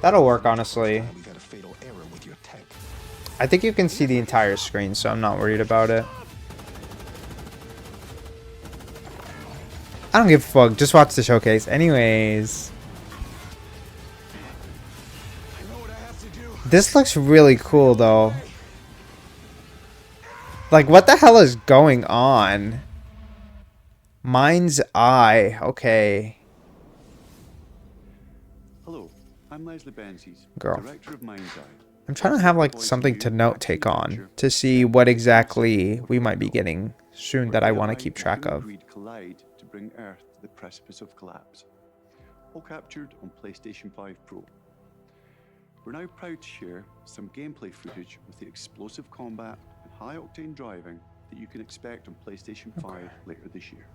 That'll work, honestly. We got a fatal error with your tech. I think you can see the entire screen, so I'm not worried about it. I don't give a fuck. Just watch the showcase. Anyways. This looks really cool, though. Like, what the hell is going on? Mindseye. Okay. Hello, I'm Leslie Benzies, Girl. Director of Mindseye. I'm trying to have, like, something to note take on. To see what exactly we might be getting soon that I want to keep track of. Collide to bring Earth to the precipice of collapse. All captured on PlayStation 5 Pro. We're now proud to share some gameplay footage with the explosive combat and high-octane driving that you can expect on PlayStation 5 later this year.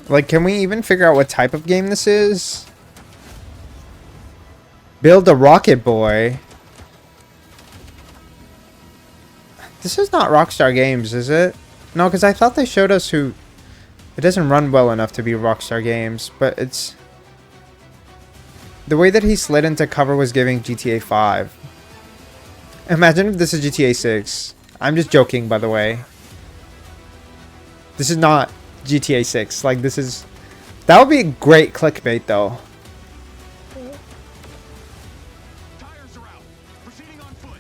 Like, can we even figure out what type of game this is? Build a Rocket Boy. This is not Rockstar Games, is it? No, because I thought they showed us who... It doesn't run well enough to be Rockstar Games, but it's... The way that he slid into cover was giving GTA 5. Imagine if this is GTA 6. I'm just joking, by the way. This is not GTA 6. Like, this is... That would be great clickbait, though. Tires are out. Proceeding on foot.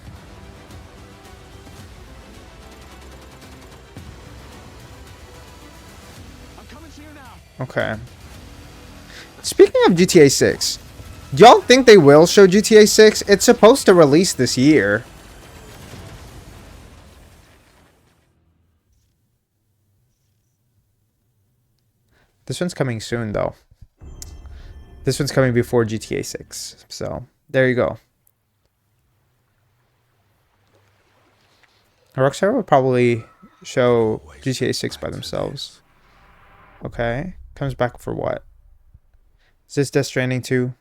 I'm coming to you now. Okay. Speaking of GTA 6, do y'all think they will show GTA 6? It's supposed to release this year. This one's coming soon, though. This one's coming before GTA 6. So, there you go. Rockstar will probably show GTA 6 by themselves. Okay. Comes back for what? Is this Death Stranding 2?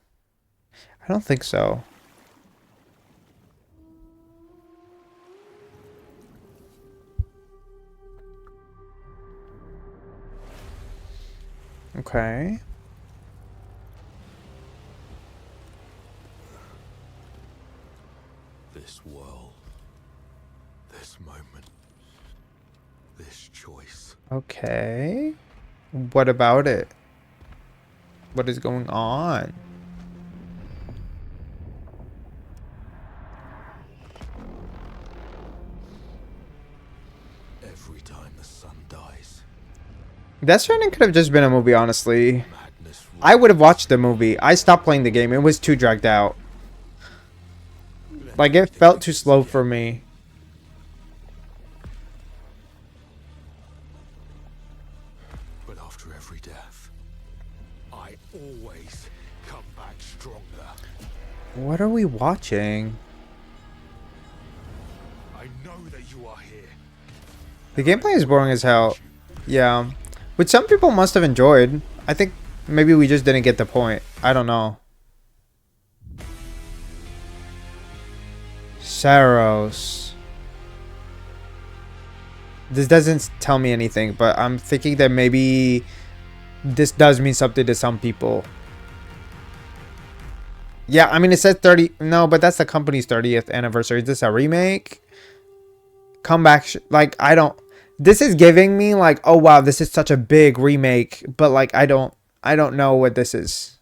I don't think so. Okay. This world, this moment, this choice. Okay. What about it? What is going on? Every time the sun dies. Death Stranding could have just been a movie, honestly. I would have watched the movie. I stopped playing the game. It was too dragged out. Like, it felt too slow for me. But after every death, I always come back stronger. What are we watching? I know that you are here. The gameplay is boring as hell. Yeah. Which some people must have enjoyed. I think maybe we just didn't get the point. I don't know. Saros. This doesn't tell me anything, but I'm thinking that maybe this does mean something to some people. Yeah, I mean, it says 30. No, but that's the company's 30th anniversary. Is this a remake? Comeback. Like, I don't. This is giving me like, oh wow, this is such a big remake, but like, I don't know what this is.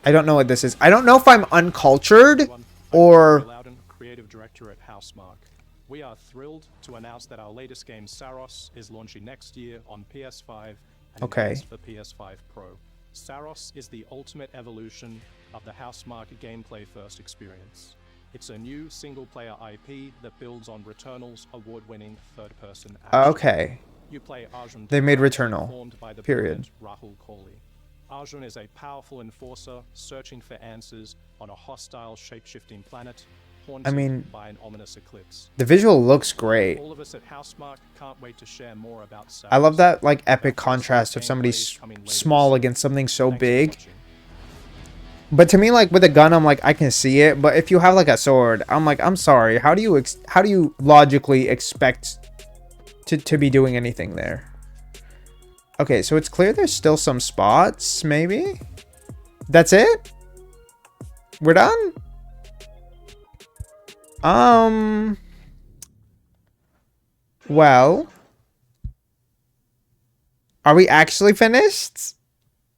I don't know what this is. I don't know if I'm uncultured or. Creative director at Housemarque. We are thrilled to announce that our latest game, Saros, is launching next year on PS5 and games for PS5 Pro. Saros is the ultimate evolution of the Housemarque gameplay first experience. It's a new single-player IP that builds on Returnal's award-winning third-person action. Okay. You play Arjun. They made Returnal. Performed by the Period. Rahul Kohli. Arjun is a powerful enforcer searching for answers on a hostile shape-shifting planet. I mean, by an ominous eclipse. The visual looks great. All of us at Housemarque can't wait to share more about Saros. I love that like epic contrast of somebody small against something so big. But to me, like with a gun, I'm like I can see it. But if you have like a sword, I'm like I'm sorry. How do you logically expect to be doing anything there? Okay, so it's clear there's still some spots. Maybe that's it. We're done. Well, are we actually finished?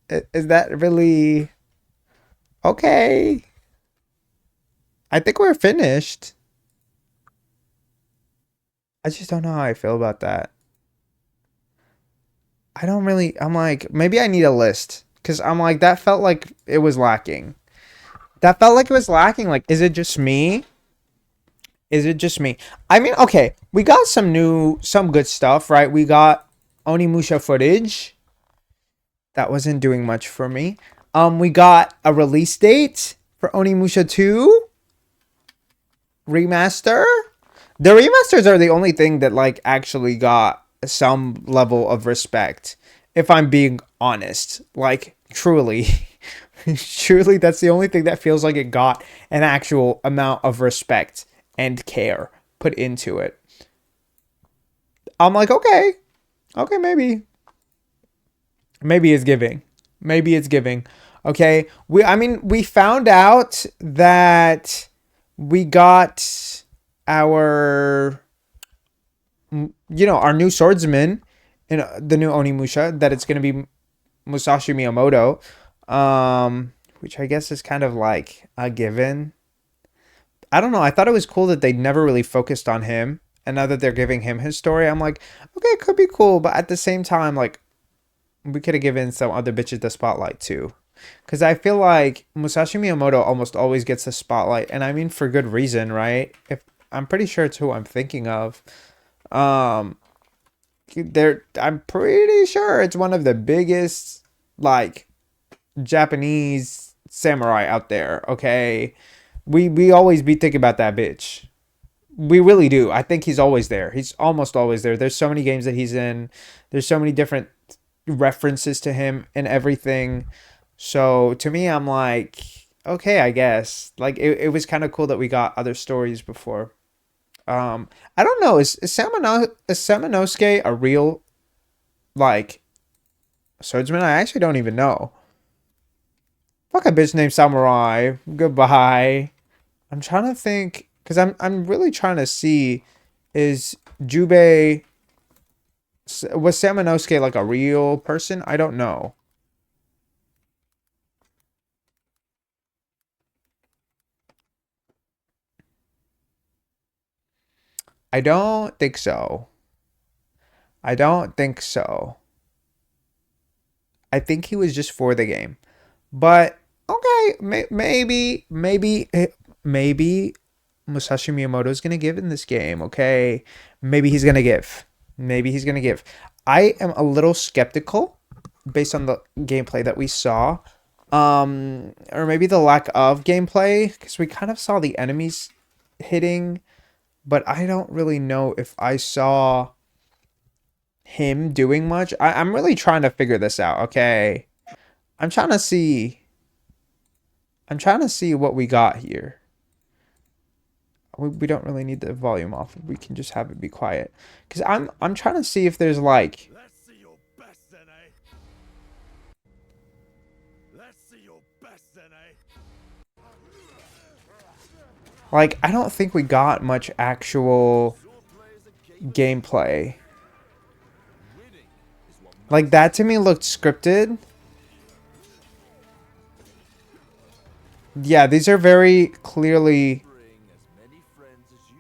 Is that really okay? I think we're finished. I just don't know how I feel about that. I'm like, maybe I need a list because I'm like, that felt like it was lacking. Like, is it just me? Is it just me? I mean, okay, we got some good stuff, right? We got Onimusha footage. That wasn't doing much for me. We got a release date for Onimusha 2. Remaster. The remasters are the only thing that, like, actually got some level of respect. If I'm being honest. Like, truly. Truly, that's the only thing that feels like it got an actual amount of respect and care put into it. I'm like, okay, maybe it's giving. Okay, we found out that we got our you know, our new swordsman in the new Onimusha, that it's going to be Musashi Miyamoto, which I guess is kind of like a given. I don't know. I thought it was cool that they never really focused on him. And now that they're giving him his story, I'm like, okay, it could be cool. But at the same time, like, we could have given some other bitches the spotlight too. Because I feel like Musashi Miyamoto almost always gets the spotlight. And I mean, for good reason, right? If I'm pretty sure it's who I'm thinking of. I'm pretty sure it's one of the biggest, like, Japanese samurai out there, okay? We always be thinking about that bitch. We really do. I think he's always there. He's almost always there. There's so many games that he's in. There's so many different references to him and everything. So to me, I'm like, okay, I guess. Like it was kind of cool that we got other stories before. I don't know. Is Samanosuke a real like swordsman? I actually don't even know. Fuck a bitch named Samurai. Goodbye. I'm trying to think because I'm really trying to see, is Jubei, was Samanosuke like a real person? I don't know. I don't think so. I don't think so. I think he was just for the game. But okay, maybe Musashi Miyamoto is gonna give in this game. Okay, maybe he's gonna give. Maybe he's gonna give. I am a little skeptical based on the gameplay that we saw, or maybe the lack of gameplay, because we kind of saw the enemies hitting, but I don't really know if I saw him doing much. I'm really trying to figure this out. Okay, I'm trying to see. I'm trying to see what we got here. We don't really need the volume off. We can just have it be quiet. Because I'm trying to see if there's like... Let's see your best, then, eh? Let's see your best, then, eh? Like, I don't think we got much actual gameplay. Like, that to me looked scripted. Yeah, these are very clearly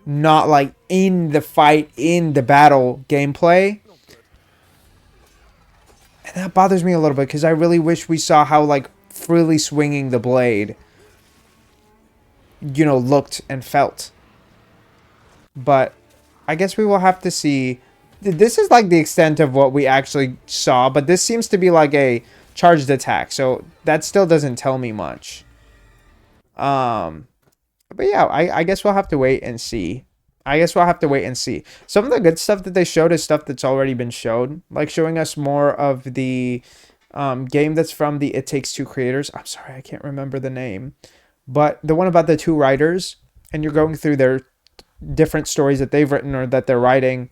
not like in the fight, in the battle gameplay. And that bothers me a little bit because I really wish we saw how like freely swinging the blade, you know, looked and felt. But I guess we will have to see. This is like the extent of what we actually saw, but this seems to be like a charged attack. So that still doesn't tell me much. But yeah, I guess we'll have to wait and see. Some of the good stuff that they showed is stuff that's already been showed, like showing us more of the game that's from the It Takes Two creators. I'm sorry, I can't remember the name, but the one about the two writers, and you're going through their different stories that they've written or that they're writing.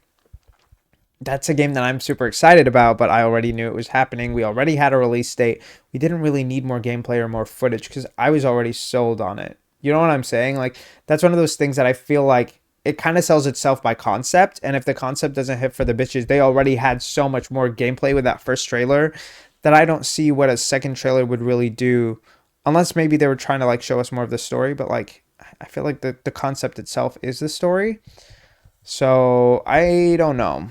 That's a game that I'm super excited about, but I already knew it was happening. We already had a release date. We didn't really need more gameplay or more footage because I was already sold on it. You know what I'm saying? Like, that's one of those things that I feel like it kind of sells itself by concept. And if the concept doesn't hit for the bitches, they already had so much more gameplay with that first trailer that I don't see what a second trailer would really do. Unless maybe they were trying to like show us more of the story. But like, I feel like the concept itself is the story. So I don't know.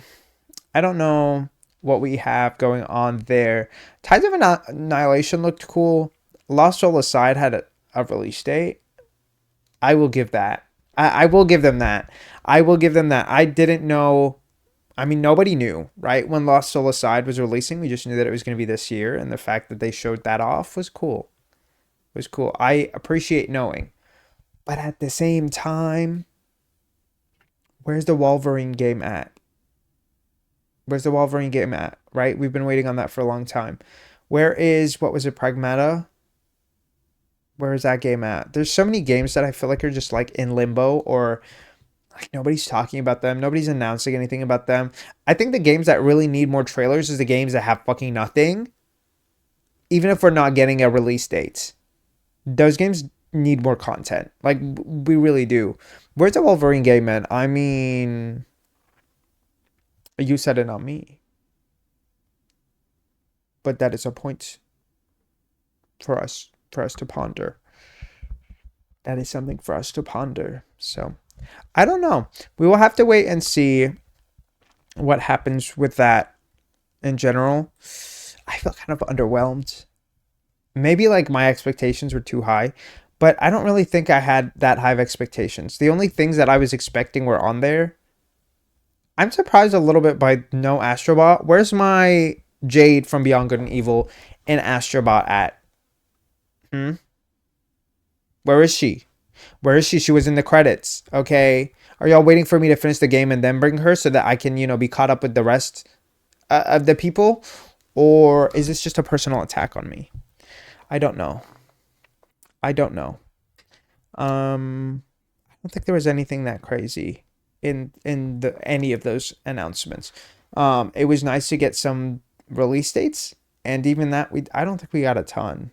I don't know what we have going on there. Tides of Annihilation looked cool. Lost Soul Aside had a release date. I will give that. I will give them that. I didn't know. I mean, nobody knew, right? When Lost Soul Aside was releasing, we just knew that it was going to be this year. And the fact that they showed that off was cool. I appreciate knowing. But at the same time, where's the Wolverine game at? Right? We've been waiting on that for a long time. Where is, what was it, Pragmata? Where is that game at? There's so many games that I feel like are just like in limbo, or like nobody's talking about them. Nobody's announcing anything about them. I think the games that really need more trailers is the games that have fucking nothing. Even if we're not getting a release date. Those games need more content. Like, we really do. Where's the Wolverine game, man? I mean, You said it, not me. But that is a point for us to ponder. That is something for us to ponder. So, I don't know. We will have to wait and see what happens with that in general. I feel kind of underwhelmed. Maybe like my expectations were too high, but I don't really think I had that high of expectations. The only things that I was expecting were on there. I'm surprised a little bit by no Astrobot. Where's my Jade from Beyond Good and Evil and Astrobot at? Where is she? Where is she? She was in the credits. Okay. Are y'all waiting for me to finish the game and then bring her so that I can, be caught up with the rest of the people? Or is this just a personal attack on me? I don't know. I don't think there was anything that crazy in any of those announcements. It was nice to get some release dates, and even that I don't think we got a ton.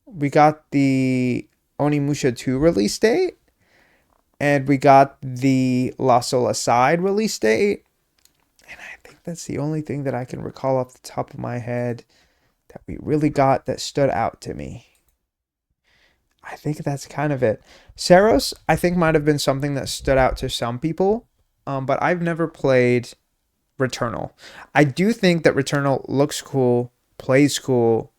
We got the Onimusha 2 release date, and we got the La Sola Side release date, and I think that's the only thing that I can recall off the top of my head that we really got that stood out to me. I think that's kind of it. Saros, I think, might have been something that stood out to some people, but I've never played Returnal. I do think that Returnal looks cool, plays cool,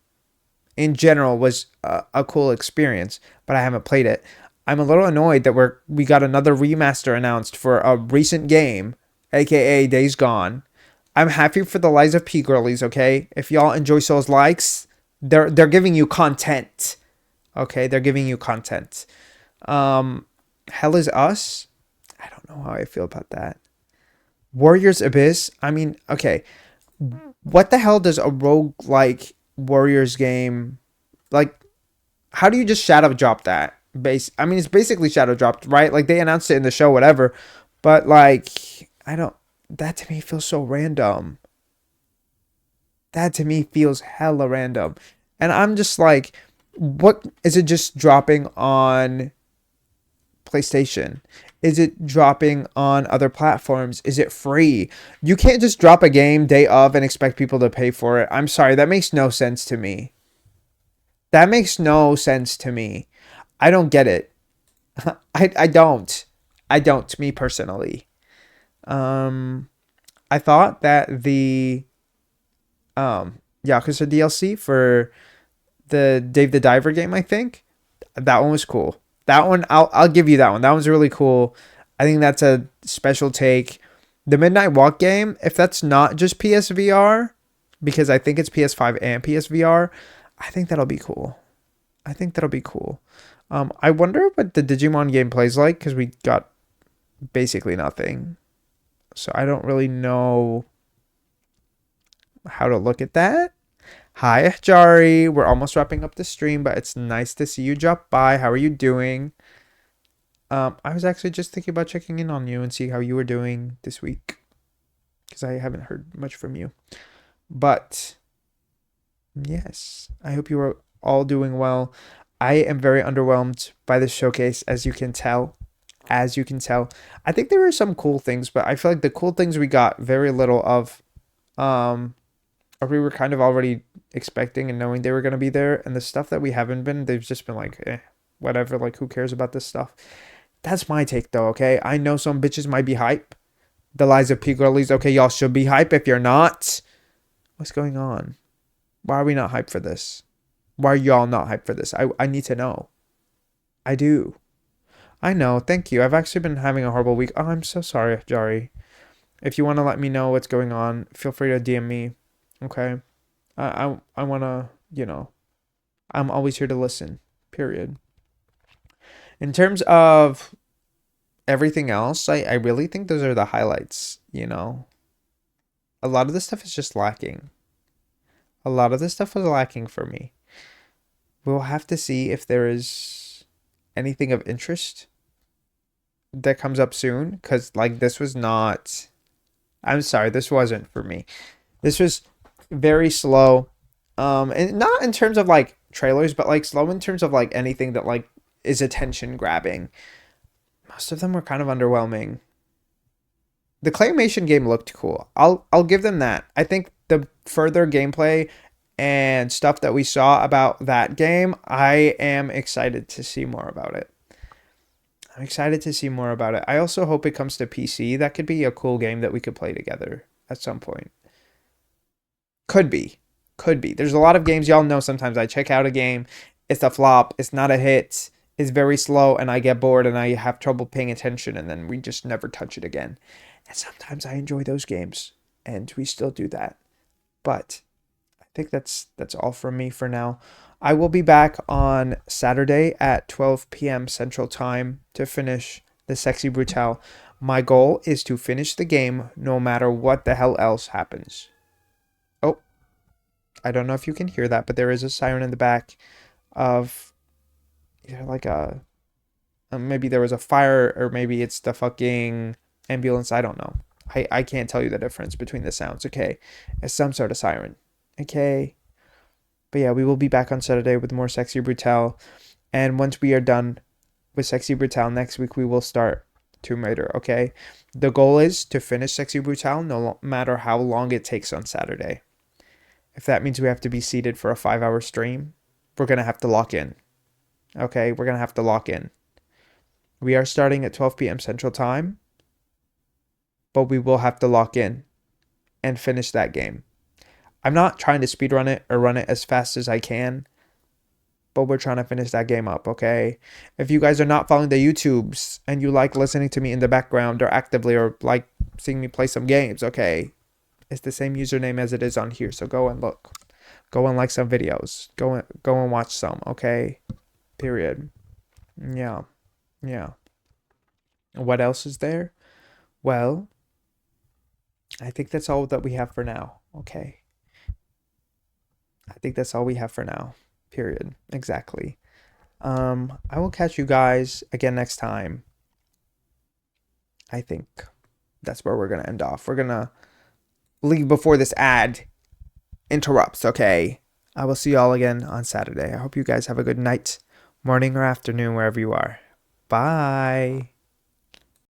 in general was a cool experience, but I haven't played it. I'm a little annoyed that we got another remaster announced for a recent game, aka Days Gone. I'm happy for the Lies of P girlies, okay? If y'all enjoy Souls likes, they're giving you content. Okay, they're giving you content. Hell is Us? I don't know how I feel about that. Warriors Abyss? I mean, okay. What the hell does a roguelike Warriors game, like, how do you just shadow drop that? I mean, it's basically shadow dropped, right? Like, they announced it in the show, whatever. But, like, that to me feels so random. That to me feels hella random. And I'm just like, what is it just dropping on PlayStation? Is it dropping on other platforms? Is it free? You can't just drop a game day of and expect people to pay for it. I'm sorry, that makes no sense to me. That makes no sense to me. I don't get it. I don't. Me personally. I thought that the Yakuza DLC for the Dave the Diver game, I think that one was cool. That one, I'll give you that one. That one's really cool. I think that's a special take. The Midnight Walk game, if that's not just PSVR, because I think it's PS5 and PSVR, I think that'll be cool. I wonder what the Digimon game plays like, because we got basically nothing. So I don't really know how to look at that. Hi, Jari. We're almost wrapping up the stream, but it's nice to see you drop by. How are you doing? I was actually just thinking about checking in on you and see how you were doing this week, because I haven't heard much from you. But yes, I hope you are all doing well. I am very underwhelmed by this showcase, as you can tell. I think there were some cool things, but I feel like the cool things we got very little of. Or we were kind of already expecting and knowing they were going to be there. And the stuff that we haven't been, they've just been like, whatever. Like, who cares about this stuff? That's my take, though, okay? I know some bitches might be hype. The Lies of P girlies, okay, y'all should be hype. If you're not, what's going on? Why are we not hyped for this? Why are y'all not hyped for this? I need to know. I do. I know. Thank you. I've actually been having a horrible week. Oh, I'm so sorry, Jari. If you want to let me know what's going on, feel free to DM me. Okay. I want to, I'm always here to listen. Period. In terms of everything else, I really think those are the highlights, A lot of this stuff is just lacking. A lot of this stuff was lacking for me. We'll have to see if there is anything of interest that comes up soon, because, like, this was not... I'm sorry, this wasn't for me. This was very slow. And not in terms of, like, trailers, but, like, slow in terms of, like, anything that, like, is attention grabbing. Most of them were kind of underwhelming. the claymation game looked cool. I'll give them that. I think the further gameplay and stuff that we saw about that game, I am excited to see more about it. I'm excited to see more about it. I also hope it comes to PC. That could be a cool game that we could play together at some point. Could be. Could be. There's a lot of games, y'all know, sometimes I check out a game, it's a flop, it's not a hit, it's very slow, and I get bored and I have trouble paying attention, and then we just never touch it again. And sometimes I enjoy those games, and we still do that. But I think that's all from me for now. I will be back on Saturday at 12 p.m. Central Time to finish the Sexy Brutale. My goal is to finish the game no matter what the hell else happens. Oh, I don't know if you can hear that, but there is a siren in the back of like a... maybe there was a fire, or maybe it's the fucking ambulance. I don't know. I can't tell you the difference between the sounds, okay? It's some sort of siren, okay? But yeah, we will be back on Saturday with more Sexy Brutale. And once we are done with Sexy Brutale next week, we will start Tomb Raider, okay? The goal is to finish Sexy Brutale no matter how long it takes on Saturday. If that means we have to be seated for a 5-hour stream, we're going to have to lock in. Okay, we're going to have to lock in. We are starting at 12 p.m. Central Time, but we will have to lock in and finish that game. I'm not trying to speedrun it or run it as fast as I can, but we're trying to finish that game up, okay? If you guys are not following the YouTubes and you like listening to me in the background or actively, or like seeing me play some games, okay? It's the same username as it is on here, so go and look. Go and like some videos. Go and watch some, okay? Period. Yeah. What else is there? Well, I think that's all that we have for now, okay? I think that's all we have for now. Period. Exactly. I will catch you guys again next time. I think that's where we're going to end off. We're going to leave before this ad interrupts, okay? I will see y'all again on Saturday. I hope you guys have a good night, morning, or afternoon, wherever you are. Bye.